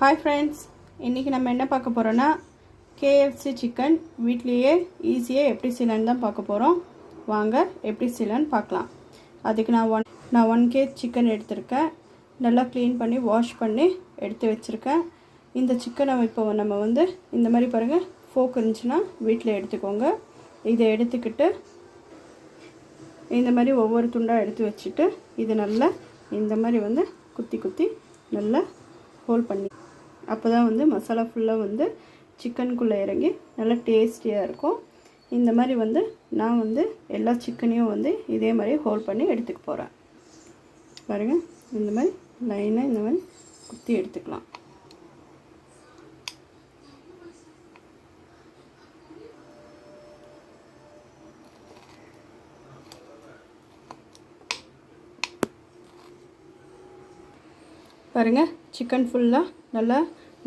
Hi friends, இன்றைக்கி நம்ம என்ன பார்க்க போகிறோன்னா KFC சிக்கன் வீட்லேயே ஈஸியாக எப்படி செய்யலான்னு தான் பார்க்க போகிறோம். வாங்க எப்படி செய்யலான்னு பார்க்கலாம். அதுக்கு நான் 1 kg சிக்கன் எடுத்திருக்கேன். நல்லா க்ளீன் பண்ணி வாஷ் பண்ணி எடுத்து வச்சுருக்கேன். இந்த சிக்கனை இப்போ நம்ம இந்த மாதிரி பாருங்கள், ஃபோக் இருந்துச்சுன்னா வீட்டில் எடுத்துக்கோங்க. இதை எடுத்துக்கிட்டு இந்த மாதிரி ஒவ்வொரு துண்டாக எடுத்து வச்சுட்டு இது நல்லா இந்த மாதிரி குத்தி குத்தி நல்லா ஹோல் பண்ணி, அப்போ தான் மசாலா ஃபுல்லாக சிக்கனுக்குள்ளே இறங்கி நல்லா டேஸ்டியாக இருக்கும். இந்த மாதிரி நான் எல்லா சிக்கனையும் இதே மாதிரி ஹோல் பண்ணி எடுத்துக்க போகிறேன். பாருங்கள், இந்த மாதிரி லைனாக இந்த மாதிரி குத்தி எடுத்துக்கலாம். பாருங்கள், சிக்கன் ஃபுல்லாக நல்லா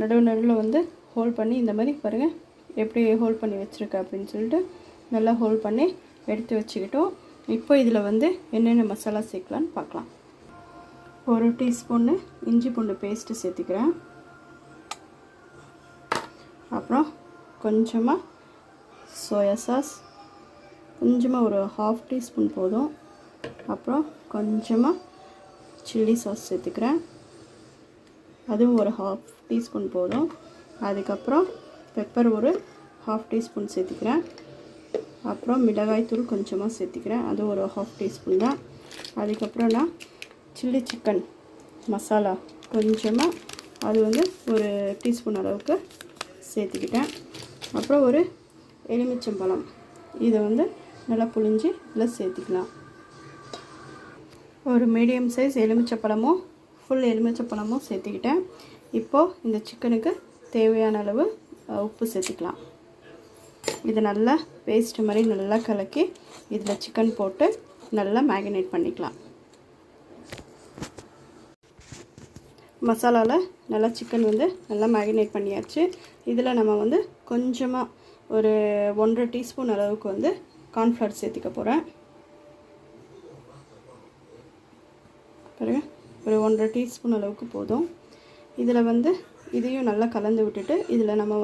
நடுவில் ஹோல் பண்ணி இந்த மாதிரி பாருங்கள் எப்படி ஹோல் பண்ணி வச்சுருக்கேன் அப்படின்னு சொல்லிட்டு நல்லா ஹோல் பண்ணி எடுத்து வச்சுக்கிட்டோம். இப்போ இதில் என்னென்ன மசாலா சேர்க்கலான்னு பார்க்கலாம். 1 டீஸ்பூன்னு இஞ்சி பூண்டு பேஸ்ட்டு சேர்த்துக்கிறேன். அப்புறம் கொஞ்சமாக சோயா சாஸ், கொஞ்சமாக ஒரு 1/2 டீஸ்பூன் போதும். அப்புறம் கொஞ்சமாக சில்லி சாஸ் சேர்த்துக்கிறேன், அதுவும் ஒரு 1/2 டீஸ்பூன் போதும். அதுக்கப்புறம் பெப்பர் ஒரு 1/2 டீஸ்பூன் சேர்த்துக்கிறேன். அப்புறம் மிளகாய் தூள் கொஞ்சமாக சேர்த்துக்கிறேன், அதுவும் ஒரு 1/2 டீஸ்பூன் தான். அதுக்கப்புறம் நான் சில்லி சிக்கன் மசாலா கொஞ்சமாக, அது ஒரு டீஸ்பூன் அளவுக்கு சேர்த்துக்கிட்டேன். அப்புறம் ஒரு எலுமிச்சம்பழம், இதை நல்லா புழிஞ்சு இதில் சேர்த்துக்கலாம். ஒரு மீடியம் சைஸ் எலுமிச்சப்பழமும் ஃபுல் எலுமிச்சப்பழமும் சேர்த்துக்கிட்டேன். இப்போது இந்த சிக்கனுக்கு தேவையான அளவு உப்பு சேர்த்துக்கலாம். இது நல்லா பேஸ்ட் மாதிரி நல்லா கலக்கி இதில் சிக்கன் போட்டு நல்லா மேரினேட் பண்ணிக்கலாம். மசாலாவில் நல்லா சிக்கன் நல்லா மேரினேட் பண்ணியாச்சு. இதில் நம்ம கொஞ்சமாக ஒரு 1.5 டீஸ்பூன் அளவுக்கு கார்ன்ஃப்ளவர் சேர்த்துக்க போகிறேன். பாருங்க, ஒரு 1.5 டீஸ்பூன் அளவுக்கு போதும். இதில் இதையும் நல்லா கலந்து விட்டுட்டு இதில் நம்ம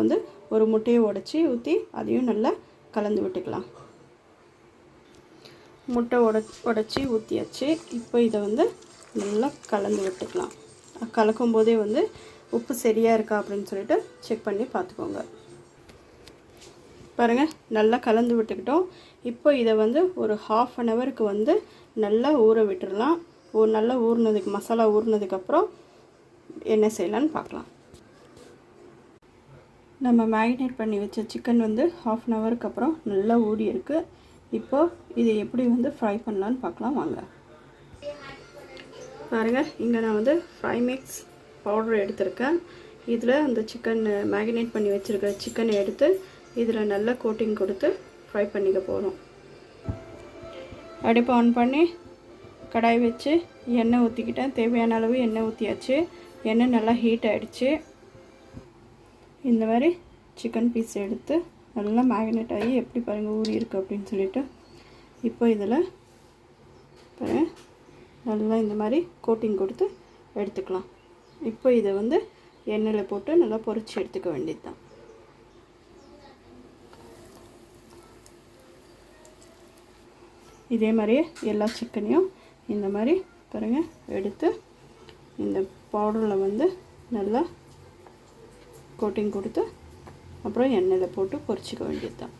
ஒரு முட்டையை உடச்சி ஊற்றி அதையும் நல்லா கலந்து விட்டுக்கலாம். முட்டை உடச்சி ஊற்றியாச்சு. இப்போ இதை நல்லா கலந்து விட்டுக்கலாம். கலக்கும் போதே உப்பு சரியாக இருக்கா அப்படின்னு சொல்லிட்டு செக் பண்ணி பார்த்துக்கோங்க. பாருங்கள், நல்லா கலந்து விட்டுக்கிட்டோம். இப்போ இதை ஒரு 1/2 அன் ஹவருக்கு நல்லா ஊற விட்டுடலாம். நல்லா ஊறினதுக்கு மசாலா ஊறினதுக்கப்புறம் என்ன செய்யலான்னு பார்க்கலாம். நம்ம மேரினேட் பண்ணி வச்ச சிக்கன் 1/2 அன் ஹவருக்கு அப்புறம் நல்லா ஊறி இருக்குது. இப்போது இதை எப்படி ஃப்ரை பண்ணலான்னு பார்க்கலாம் வாங்க. பாருங்கள், இங்கே நான் ஃப்ரை மிக்ஸ் பவுடர் எடுத்திருக்கேன். இதில் அந்த சிக்கன் மேரினேட் பண்ணி வச்சுருக்க சிக்கனை எடுத்து இதில் நல்லா கோட்டிங் கொடுத்து ஃப்ரை பண்ணிக்க போகிறோம். அடுப்பை ஆன் பண்ணி கடாய் வச்சு எண்ணெய் ஊற்றிக்கிட்டேன். தேவையான அளவு எண்ணெய் ஊற்றியாச்சு. எண்ணெய் நல்லா ஹீட் ஆகிடுச்சு. இந்த மாதிரி சிக்கன் பீஸ் எடுத்து நல்லா மேரினேட் ஆகி எப்படி பாருங்கள் ஊறி இருக்குது அப்படின்னு சொல்லிட்டு இப்போ இதில் பாருங்கள் நல்லா இந்த மாதிரி கோட்டிங் கொடுத்து எடுத்துக்கலாம். இப்போ இதை எண்ணெயில் போட்டு நல்லா பொரிச்சு எடுத்துக்க வேண்டியது தான். இதே மாதிரியே எல்லா சிக்கனையும் இந்த மாதிரி பாருங்கள் எடுத்து இந்த பவுடரில் நல்லா கோட்டிங் கொடுத்து அப்புறம் எண்ணெயில் போட்டு பொரிச்சிக்க வேண்டியது தான்.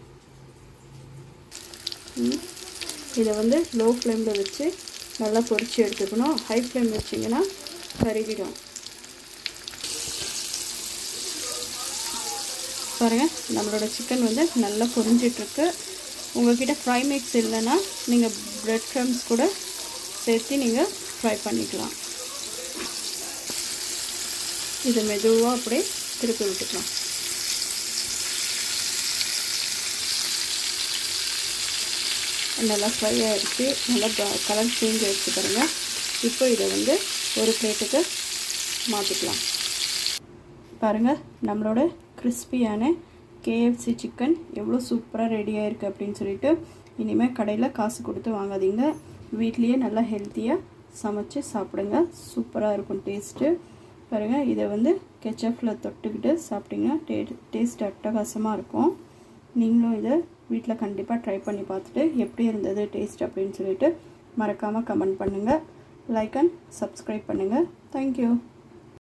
இதை லோ ஃப்ளேமில் வச்சு நல்லா பொரித்து எடுத்துக்கணும். ஹை ஃப்ளேம் வச்சிங்கன்னா கருகிடும். பாருங்கள், நம்மளோட சிக்கன் நல்லா பொரிஞ்சிட்ருக்கு. உங்கள்கிட்ட ஃப்ரை மிக்ஸ் இல்லைன்னா நீங்கள் ப்ரெட் க்ரம்ஸ் கூட சேர்த்து நீங்கள் ஃப்ரை பண்ணிக்கலாம். இதை மெதுவாக அப்படியே திருப்பி விட்டுக்கலாம். நல்லா ஃப்ரை ஆகிடுச்சு. நல்லா கலர் சேஞ்ச் ஆகிடுச்சு பாருங்கள். இப்போ இதை ஒரு பிளேட்டுக்கு மாற்றிக்கலாம். பாருங்கள், நம்மளோட கிறிஸ்பியான KFC சிக்கன் எவ்வளோ சூப்பராக ரெடியாக இருக்குது அப்படின்னு சொல்லிட்டு இனிமேல் கடையில் காசு கொடுத்து வாங்காதீங்க. வீட்லேயே நல்லா ஹெல்த்தியாக சமைச்சு சாப்பிடுங்க. சூப்பராக இருக்கும் டேஸ்ட்டு. பாருங்கள், இதை வந்து கெச்சப்பில் தொட்டுக்கிட்டு சாப்பிட்டிங்கன்னா டேஸ்ட் அட்டகாசமாக இருக்கும். நீங்களும் இதை வீட்டில் கண்டிப்பாக ட்ரை பண்ணி பார்த்துட்டு எப்படி இருந்தது டேஸ்ட் அப்படின்னு சொல்லிட்டு மறக்காமல் கமெண்ட் பண்ணுங்கள். லைக் அண்ட் சப்ஸ்கிரைப் பண்ணுங்கள். தேங்க்யூ.